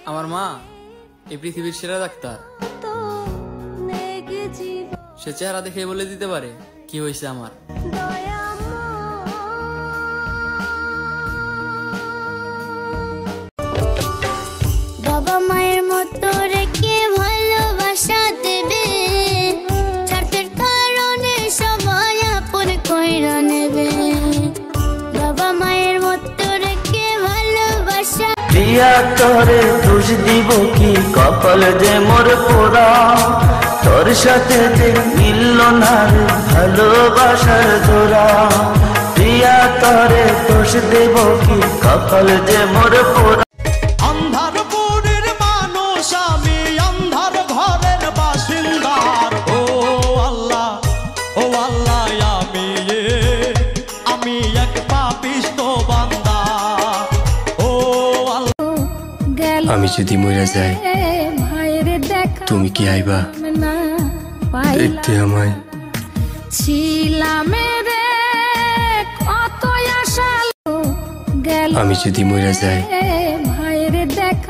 আমার মা এই পৃথিবীর সেরা ডাক্তার। সে চেহারা দেখে বলে দিতে পারে কি হয়েছে আমার। বাবা মায়ের মতো রেখে ভালোবাসা দেবে, স্বার্থের কারণে সবাই আপন কইরা নেবে। বাবা মায়ের মতো রেখে ভালোবাসা দিয়া তোরে দোষ দিব কি, কপাল যে মোর পোড়া, তোর সাথে যে মিলল না রে ভালোবাসার জোড়া। দিয়া তোরে দোষ দিব কি, কপাল যে মোর পোড়া। অন্ধারপুরের মানুষ আমি, অন্ধার ঘরের বাসিন্দার। ও আল্লাহ আমি এক পাপিষ্ঠ বান্দা। ও আল্লাহ আমি যদি মরে যাই তুমি কি আইবা দেখতে আমায়? আমি যদি মরে যাই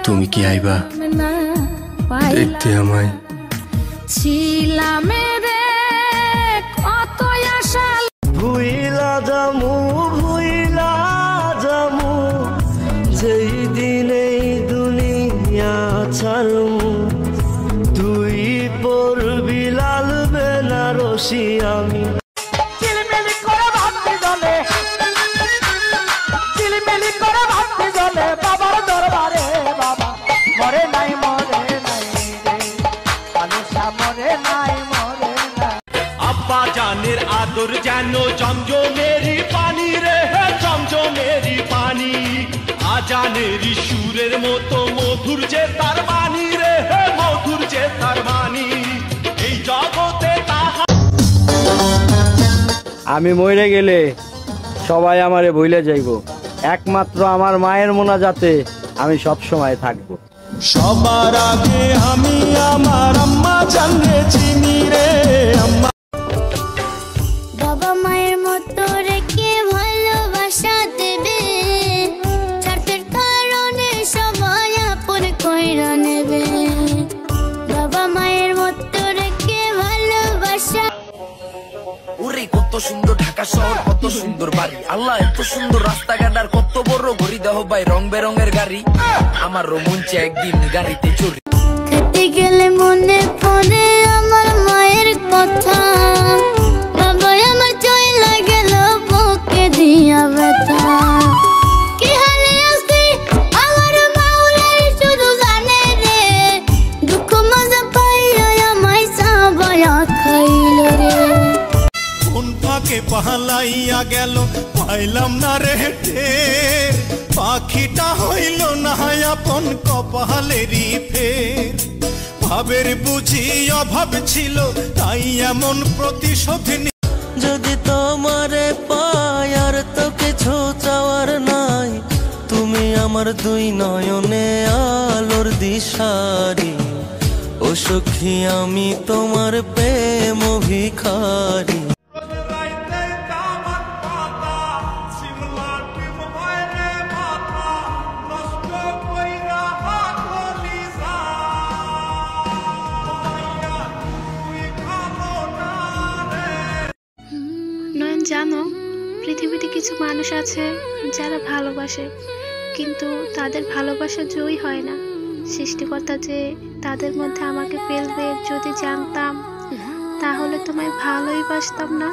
তুমি কি আইবা দেখতে আমায়? ভুইলা জামু যেই দিনে দুনিয়া ছাড়মু, তুই পড়বি লাল বেনারসি আমি। চিলমিলি করে ভাবতে জলে, চিলমিলি করে ভাবতে জলে বাবার দরবারে। বাবা মরে নাই রে, মানুষা মরে নাই না। আব্বা জানের আদর যেন জমজমেরি পানি রে, জমজমেরি পানি। আজানেরই সুরের মতো মধুর যে তার বাণী রে, মধুর যে তার বাণী। এই জগতে তাহা আমি মরে গেলে সবাই আমারে ভুলে যাইব, একমাত্র আমার মায়ের মোনাজাতে আমি সব সময় থাকবো। সবার আগে আমি আমার আম্মা জানলে চিনি রে। আম্মা বাবা মায়ের মতো রেখে ভালোবাসা দেবে, স্বার্থের কারণে সবাই আপন কইরা নেবে। বাবা মায়ের মতো রেখে ভালোবাসা। ওরে কত সুন্দর ঢাকা শহর, কত সুন্দর বাড়ি, আল্লাহ এত সুন্দর রাস্তাঘাট আর কত বড় ঘড়ি। দেহ ভাই রং বেরঙের গাড়ি, আমার রোমঞ্চে একদিন গাড়িতে চড়ি। খেতে গেলে মনে পড়ে আমার মায়ের কথা, বাবা আমার চইলা গেল বুকে দিয়া ব্যথা। কি হালে আছি আমার মাওলাই শুধু জানে রে, দুঃখ মজা পাইয়া আমায় সাবায়া খাইল রে। কোন ফাঁকে পালাইয়া গেল পাইলাম না রে টের, পাখিটা হইল না আপন কপালেরই ফের। ভাবের বুঝি অভাব ছিল তাই এমন প্রতিশোধ। যদি তোমারে পাই আর তো কিছু চাওয়ার নাই, তুমি আমার দুই নয়নে আলোর দিশারি। ও সখী আমি তোমার প্রেম ভিখারি। নয়ন জানো, পৃথিবীতে কিছু মানুষ আছে যারা ভালোবাসে, কিন্তু তাদের ভালোবাসা জয়ী হয় না। সৃষ্টিকর্তা যে তাদের মধ্যে আমাকে ফেলবে যদি জানতাম, তাহলে তোমায় ভালোই বাসতাম না।